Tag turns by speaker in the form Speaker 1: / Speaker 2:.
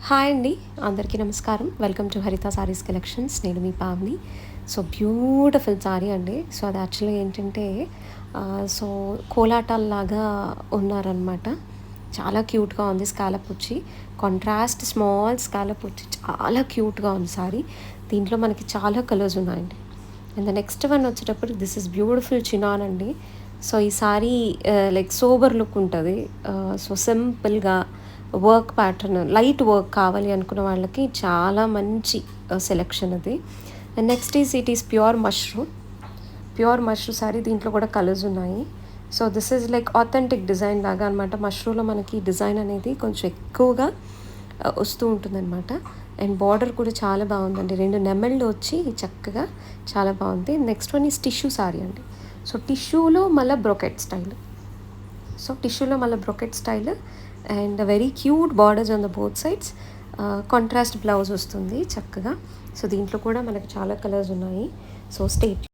Speaker 1: Hi అండి, అందరికీ నమస్కారం. వెల్కమ్ టు హరిత సారీస్ కలెక్షన్స్. నేను మీ పావని. సో బ్యూటిఫుల్ సారీ అండి. సో అది యాక్చువల్గా ఏంటంటే సో కోలాటాల్లాగా ఉన్నారనమాట. చాలా క్యూట్గా ఉంది. స్కాలప్ వచ్చి కాంట్రాస్ట్ స్మాల్ స్కాలప్ వచ్చి చాలా క్యూట్గా ఉంది సారీ. దీంట్లో మనకి చాలా కలర్స్ ఉన్నాయండి. అండ్ ద నెక్స్ట్ వన్ వచ్చేటప్పుడు దిస్ ఇస్ బ్యూటిఫుల్ చినాన్ అండి. సో ఈ సారీ లైక్ సోబర్ లుక్ ఉంటుంది. సో సింపుల్గా వర్క్ ప్యాటర్న్, లైట్ వర్క్ కావాలి అనుకున్న వాళ్ళకి చాలా మంచి సెలెక్షన్ అది. And next it is pure mushroom sorry. దీంట్లో కూడా కలర్స్ ఉన్నాయి. So this is like authentic design లాగా అనమాట. మష్రూమ్లో మనకి డిజైన్ అనేది కొంచెం ఎక్కువగా వస్తూ ఉంటుందన్నమాట. అండ్ బార్డర్ కూడా చాలా బాగుందండి. 2 నెమళ్ళు వచ్చి చక్కగా చాలా బాగుంది. Next one is tissue sorry అండి. సో టిష్యూలో మళ్ళీ brocade style and very cute borders on the both sides. Contrast blouse వస్తుంది చక్కగా. సో దీంట్లో కూడా మనకు చాలా కలర్స్ ఉన్నాయి. So state